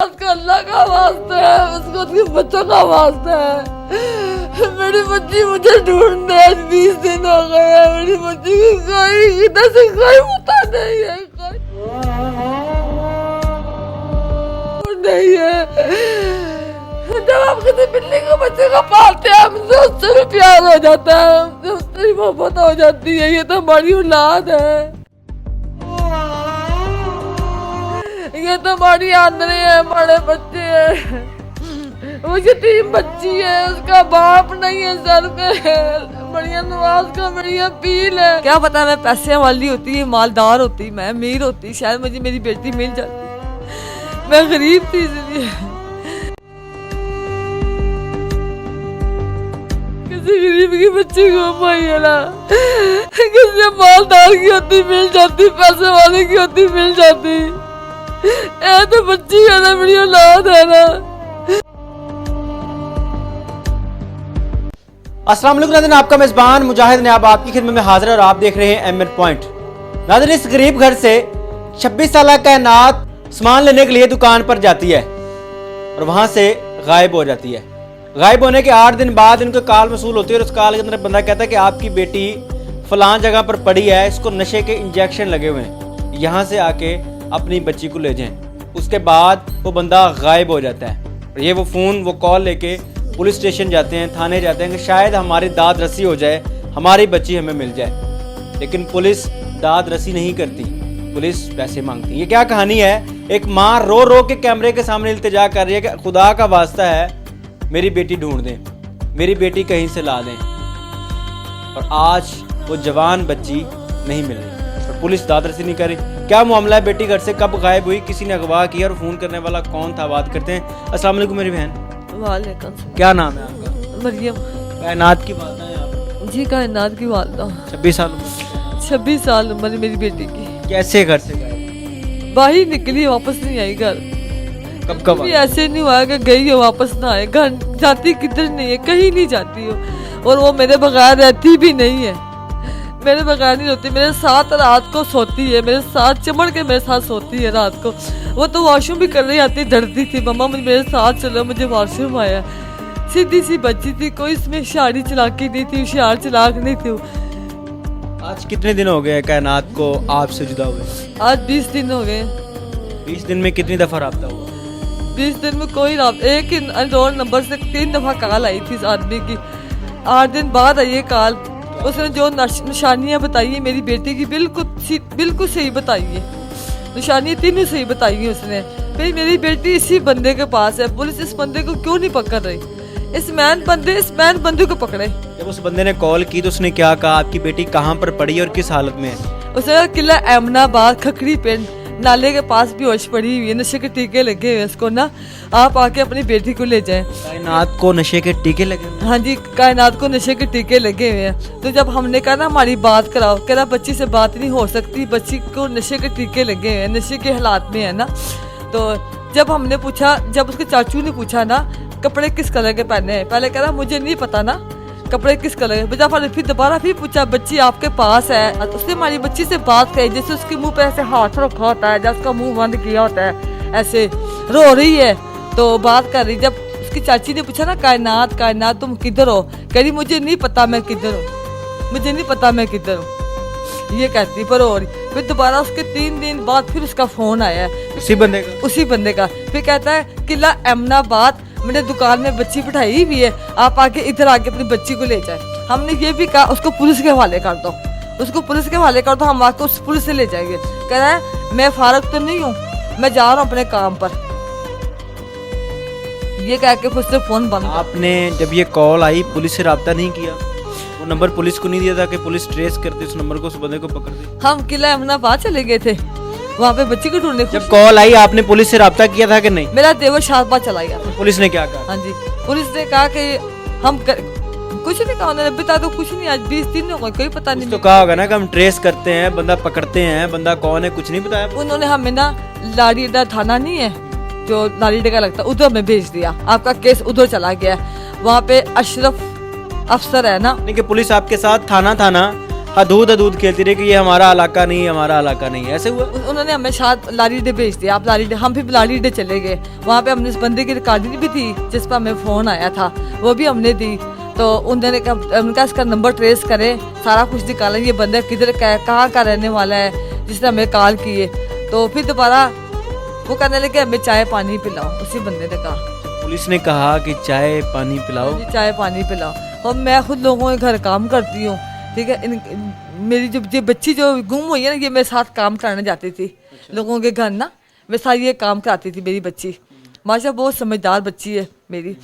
उसका अल्लाह का वास्ता है, उसको उसके बच्चों का वास्ता है। मेरी बच्ची मुझे ढूंढने आज 20 दिन हो गए हैं। मेरी बच्ची की कोई इधर से कोई पता नहीं है, नहीं है। जब आप किसी बिल्ली को बच्चे को पालते हैं हमसे उससे भी प्यार हो जाता है, हमसे उससे भी मोहब्बत हो जाती है। ये तो हमारी औलाद है, ये तो हमारी आंदरे है, हमारे बच्चे हैं। वो यतीम बच्ची है, उसका बाप नहीं है सर पे। बढ़िया नवाज का बढ़िया पील है। क्या पता मैं पैसे वाली होती, मालदार होती, मैं अमीर होती, शायद मुझे मेरी बेटी मिल जाती। मैं गरीब थी इसलिए। किसी गरीब की बच्ची को पाई ना, किसी मालदार की होती मिल जाती, पैसे वाले की होती मिल जाती। ये तो बच्ची है ना, बड़ी औलाद है ना। अस्सलाम वालेकुम नाज़रीन, आपका मेज़बान मुजाहिद ने अब आपकी खिदमत में हाजिर है और आप देख रहे हैं एमएन पॉइंट। नाज़रीन, इस गरीब घर से 26 साल कायनात सामान लेने के लिए दुकान पर जाती है और वहां से गायब हो जाती है। गायब होने के 8 दिन बाद इनको कॉल वसूल होती है और उस कॉल के अंदर बंदा कहता है कि आपकी बेटी फलां जगह पर पड़ी है, इसको नशे के इंजेक्शन लगे हुए हैं, यहाँ से आके अपनी बच्ची को ले जाएं। उसके बाद वो बंदा गायब हो जाता है। ये वो फ़ोन वो कॉल लेके पुलिस स्टेशन जाते हैं, थाने जाते हैं कि शायद हमारी दाद रसी हो जाए, हमारी बच्ची हमें मिल जाए। लेकिन पुलिस दाद रसी नहीं करती, पुलिस पैसे मांगती है। ये क्या कहानी है? एक माँ रो रो के कैमरे के सामने इल्तिजा कर रही है कि खुदा का वास्ता है मेरी बेटी ढूंढ दें, मेरी बेटी कहीं से ला दें। और आज वो जवान बच्ची नहीं मिल रही और पुलिस दाद रसी नहीं कर रही। क्या मामला है? बेटी घर से कब गायब हुई, किसी ने अगवा किया और फोन करने वाला कौन था? बात करते हैं। अस्सलाम वालेकुम मेरी बहन। वालेकुम। क्या नाम है आपका? मरियम। कायनात की वालदा हैं आप? जी, कायनात की वालदा। 26 साल 26 साल उम्र है मेरी बेटी की। कैसे घर से गायब? बाहर निकली, वापस नहीं आई घर। कब आई? ऐसे नहीं हुआ कि गई हो वापस ना आए। घर जाती किधर नहीं है, कहीं नहीं जाती हो। और वो मेरे बगैर रहती भी नहीं है, मेरे बगैर नहीं होती। मेरे साथ रात को सोती है, मेरे साथ चिमड़ के मेरे साथ सोती है रात को। वो तो वॉशरूम भी कर रही आती, डरती थी, मम्मा मुझे मेरे साथ चलो, मुझे वॉशरूम आया। सीधी सी बच्ची थी, कोई इसमें शारी चलाकी नहीं थी, होशियार चलाक नहीं थी। आज कितने दिन हो गए कायनात को आपसे जुदा हुए? आज 20 दिन हो गए। 20 दिन में कितनी दफा राब्ता हुआ? 20 दिन में कोई एक ही अननोन नंबर से 3 दफा कॉल आई थी इस आदमी की। 8 दिन बाद आई ये कॉल। उसने जो निशानियाँ बताई है मेरी बेटी की, बिल्कुल सही बताई है। निशानियाँ तीनों सही बताई है उसने। फिर मेरी बेटी इसी बंदे के पास है। पुलिस इस बंदे को क्यों नहीं पकड़ रही? इस मैन बंदे को पकड़े। जब उस बंदे ने कॉल की तो उसने क्या कहा? आपकी बेटी कहाँ पर पड़ी है और किस हालत में है? उसने कहा किला एमनाबाद खखड़ी पिंड नाले के पास भी होश पड़ी हुई है, नशे के टीके लगे हुए इसको ना, आप आके अपनी बेटी को ले जाएं। कायनात को नशे के टीके लगे? हाँ जी, कायनात को नशे के टीके लगे हुए हैं। तो जब हमने कहा ना हमारी बात कराओ, कह रहा बच्ची से बात नहीं हो सकती, बच्ची को नशे के टीके लगे हुए हैं, नशे के हालात में है ना। तो जब हमने पूछा, जब उसके चाचू ने पूछा ना कपड़े किस कलर के पहने हैं, पहले कह रहा मुझे नहीं पता ना कपड़े किस कलर के। फिर दोबारा फिर पूछा बच्ची आपके पास है? उसने हमारी बच्ची से बात करी, जैसे उसके मुंह पे ऐसे हाथ रखा होता है, जब उसका मुंह बंद किया होता है, ऐसे रो रही है तो बात कर रही। जब उसकी चाची ने पूछा ना कायनात तुम किधर हो, कह रही मुझे नहीं पता मैं किधर हूँ, मुझे नहीं पता मैं किधर हूँ, ये कहती पर हो रही। फिर दोबारा उसके 3 दिन बाद फिर उसका फोन आया है उसी बंदे का। फिर कहता है किला एमनाबाद मैंने दुकान में बच्ची बिठाई हुई है, आप आके इधर आके अपनी बच्ची को ले जाए। हमने ये भी कहा उसको पुलिस के हवाले कर दो, उसको पुलिस के हवाले कर दो, हम आके उस पुलिस से ले जाएंगे। कह रहा है मैं फारग तो नहीं हूँ, मैं जा रहा हूँ अपने काम पर। ये कह के फिर से फोन बंद। आपने जब ये कॉल आई पुलिस से रब्ता नहीं किया? वो नंबर पुलिस को नहीं दिया था कि पुलिस ट्रेस करते उस नंबर को, उस बंदे को पकड़ दे? हम किला अहमदाबाद चले गए थे, वहाँ पे बच्ची को ढूंढने। जब कॉल आई आपने पुलिस से रब्ता किया था कि नहीं? मेरा देवर शाहबाद चला गया। तो पुलिस ने क्या कहा? हाँ जी, पुलिस ने कहा कि हम कुछ नहीं कहा, उन्होंने बता दो कुछ नहीं, आज 20 दिन हो गए, कोई पता नहीं। तो कहा होगा ना कि हम ट्रेस करते हैं, बंदा पकड़ते हैं, बंदा कौन है कुछ नहीं बताया? उन्होंने हमें ना लाड़ी अड्डा थाना नहीं है जो लाड़ी अड्डा लगता है, उधर हमें भेज दिया। आपका केस उधर चला गया। वहाँ पे अशरफ अफसर है ना, नहीं कि पुलिस आपके साथ थाना हदूद हदूद खेलती रही कि ये हमारा इलाका नहीं है, हमारा इलाका नहीं है, ऐसे हुआ? उन्होंने हमें शायद लारीडे भेज दिया, आप लारीडे, हम फिर लारीडे चले गए। वहाँ पे हमने इस बंदे की रिकॉर्डिंग भी थी जिस पर हमें फ़ोन आया था, वो भी हमने दी। तो उन्होंने उनका इसका नंबर ट्रेस करें, सारा कुछ निकालें, ये बंदा किधर का है, कहाँ का रहने वाला है, जिसने हमें कॉल किए। तो फिर दोबारा वो कहने लगे हमें चाय पानी पिलाओ, उसी बंदे ने कहा। पुलिस ने कहा कि चाय पानी पिलाओ। मुझे चाय पानी पिलाओ। और मैं खुद लोगों के घर काम करती हूँ, ठीक है। मेरी जो ये बच्ची जो गुम हुई है ना, ये मेरे साथ काम कराने जाती थी लोगों के घर ना, मेरे साथ ये काम कराती थी मेरी बच्ची। माशा बहुत समझदार बच्ची है मेरी।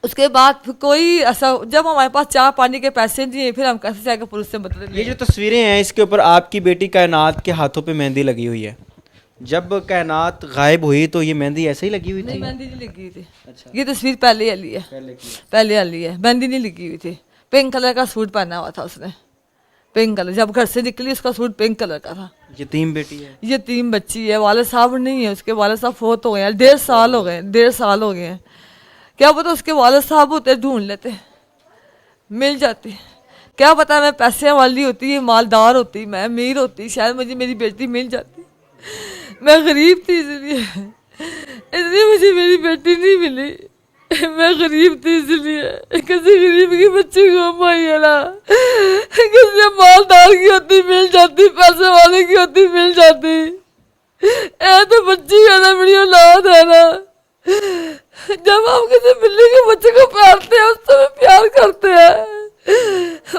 उसके बाद फिर कोई ऐसा, जब हमारे पास चाय पानी के पैसे नहीं है, फिर हम कैसे जाकर पुलिस से मतलब। ये जो तस्वीरें हैं इसके ऊपर आपकी बेटी कायनात के हाथों पे मेहंदी लगी हुई है। जब कायनात गायब हुई तो ये मेहंदी ऐसे ही लगी हुई थी? नहीं, मेहंदी नहीं लगी हुई थी। अच्छा। ये तस्वीर पहले वाली है, पहले वाली है, मेहंदी नहीं लगी हुई थी। पिंक कलर का सूट पहना हुआ था उसने, पिंक कलर। जब घर से निकली उसका सूट पिंक कलर का था। यतीम बेटी है? यतीम बच्ची है, वाले साहब नहीं है, उसके वाले साहब फोत हो गए हैं, 1.5 साल हो गए, 1.5 साल हो गए हैं। क्या पता उसके वाले साहब होते ढूंढ लेते, मिल जाती। क्या पता मैं पैसे वाली होती, मालदार होती, मैं अमीर होती, शायद मुझे मेरी बेटी मिल जाती। मैं गरीब थी इसलिए मुझे मेरी बेटी नहीं मिली। मैं गरीब थी इसलिए। किसी गरीब की बच्ची को माई है ना, किसी मालदार की होती मिल जाती, पैसे वाले की होती मिल जाती। ऐ तो बच्ची है ना, मेरी औलाद है ना। जब हम किसी बिल्ली के बच्चे को प्यारते हैं, उससे भी प्यार करते हैं,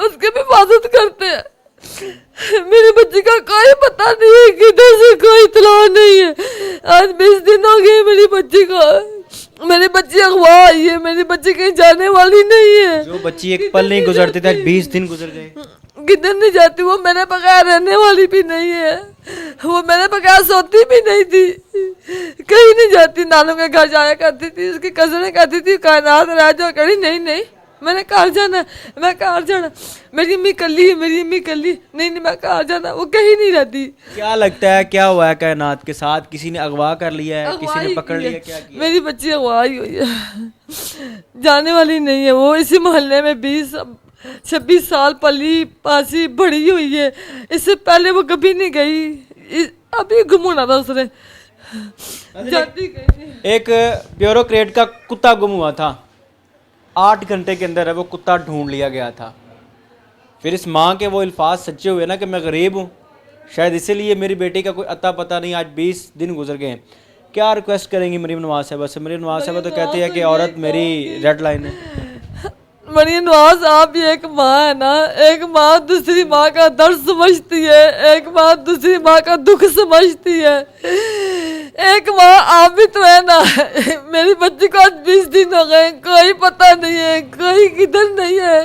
उसकी भी हिफाजत करते हैं। मेरी बच्ची का कोई पता नहीं है, किधर से कोई इतला नहीं है। आज 20 दिन हो गए मेरी बच्ची को, मेरी बच्ची अगवा आई है, मेरी बच्ची कहीं जाने वाली नहीं है। जो बच्ची एक पल नहीं गुजरती थी, 20 दिन गुजर गए। किधर नहीं जाती, वो मेरे बगैर रहने वाली भी नहीं है, वो मेरे बगैर सोती भी नहीं थी, कहीं नहीं जाती। नानों के घर जाया करती थी, उसकी कजनें कहती थी कायनात रह जाओ, कहीं नहीं नहीं मैंने घर जाना, मैं घर जाना, मेरी अम्मी कल्ली है, मेरी अम्मी कल्ली, नहीं नहीं मैं घर जाना, वो कहीं नहीं रहती। क्या लगता है क्या हुआ है कायनात के साथ? किसी ने अगवा कर लिया है, किसी ने पकड़ लिया, क्या किया? मेरी बच्ची अगवा ही हुई है, जाने वाली नहीं है। वो इसी मोहल्ले में 26 साल पली पासी बड़ी हुई है, इससे पहले वो कभी नहीं गई, अभी गुम होना था उसने, जाती गई। एक ब्यूरोक्रेट का कुत्ता गुम हुआ था, 8 घंटे के अंदर है वो कुत्ता ढूंढ लिया गया था। फिर इस माँ के वो अल्फाज सच्चे हुए ना कि मैं गरीब हूँ, शायद इसीलिए मेरी बेटी का कोई अता पता नहीं। आज 20 दिन गुजर गए। क्या रिक्वेस्ट करेंगी मरीम नवाज साहबा से? मरीम नवाज साहबा तो कहती है कि औरत मेरी रेड लाइन है। मरीम नवाज आप भी एक माँ है ना, एक माँ दूसरी माँ का दर्द समझती है, एक माँ दूसरी माँ का दुख समझती है, एक माँ आप भी तो है ना। मेरी बच्ची को आज 20 दिन हो गए, कोई पता नहीं है, कोई किधर नहीं है।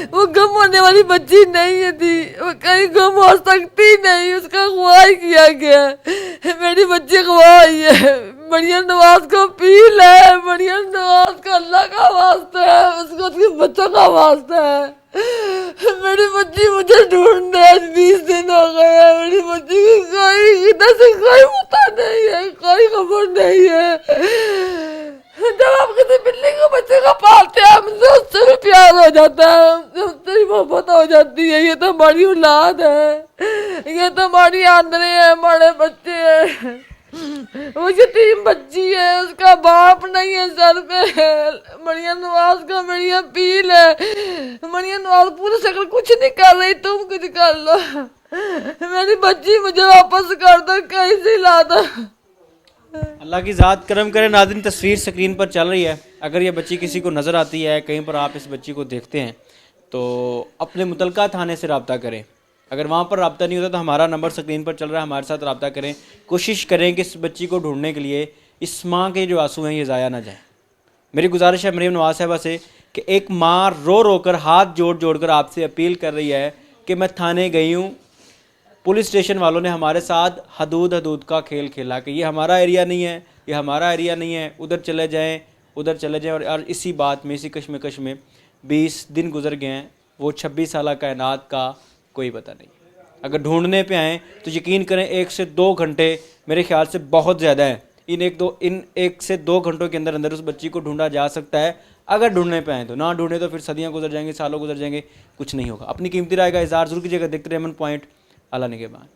वो गम होने वाली बच्ची नहीं है थी, वो कहीं गम हो सकती नहीं, उसका अगवा किया गया। मेरी बच्ची अगवा हुई है, मरियम नवाज को अपील है, मरियम नवाज का अल्लाह का वास्ता है, उसको उसके बच्चों का वास्ता है। मेरी बच्ची मुझे ढूंढ रही है, 20 दिन हो गए हैं, मेरी बच्ची की कोई इधर से कोई पता नहीं है, कोई खबर नहीं है। जब आप किसी बिल्ली को बच्चे को पालते हैं, हमसे उससे भी प्यार हो जाता है, उससे भी मोहब्बत हो जाती है। ये तो हमारी औलाद है, ये तो हमारी आंदरें हैं, हमारे बच्चे हैं। वो यतीम बच्ची है, उसका बाप नहीं है सर पे। मरियम नवाज का मेरी अपील है, मरियम नवाज पूरे शक्ल कुछ नहीं कर रही, तुम कुछ कर लो, मेरी बच्ची मुझे वापस कर दो, कहीं से ला दो। अल्लाह की ज़ात करम करे। नाज़रीन, तस्वीर स्क्रीन पर चल रही है, अगर ये बच्ची किसी को नज़र आती है, कहीं पर आप इस बच्ची को देखते हैं तो अपने मुतलका थाने से रब्ता करें। अगर वहाँ पर रब्ता नहीं होता तो हमारा नंबर स्क्रीन पर चल रहा है, हमारे साथ रब्ता करें। कोशिश करें कि इस बच्ची को ढूंढने के लिए इस माँ के जो आंसू हैं ये ज़ाया ना जाए। मेरी गुजारिश है मरीम नवाज साहबा से कि एक माँ रो रो कर, हाथ जोड़ जोड़ कर आपसे अपील कर रही है कि मैं थाने गई हूँ, पुलिस स्टेशन वालों ने हमारे साथ हदूद का खेल खेला कि ये हमारा एरिया नहीं है, ये हमारा एरिया नहीं है, उधर चले जाएँ, उधर चले जाएँ। और इसी बात में, इसी कश्मकश में 20 दिन गुजर गए हैं। वो 26 साल कायनात का कोई पता नहीं। अगर ढूंढने पे आएँ तो यकीन करें 1 से 2 घंटे मेरे ख्याल से बहुत ज़्यादा है। इन 1 से 2 घंटों के अंदर अंदर उस बच्ची को ढूंढा जा सकता है। अगर ढूंढने पे आए तो, ना ढूंढे तो फिर सदियां गुजर जाएंगी, सालों गुजर जाएंगे, कुछ नहीं होगा। अपनी कीमती राय का इज़हार जरूर कीजिएगा। देखते रहे एम एन पॉइंट। अल्लाह निगहबान।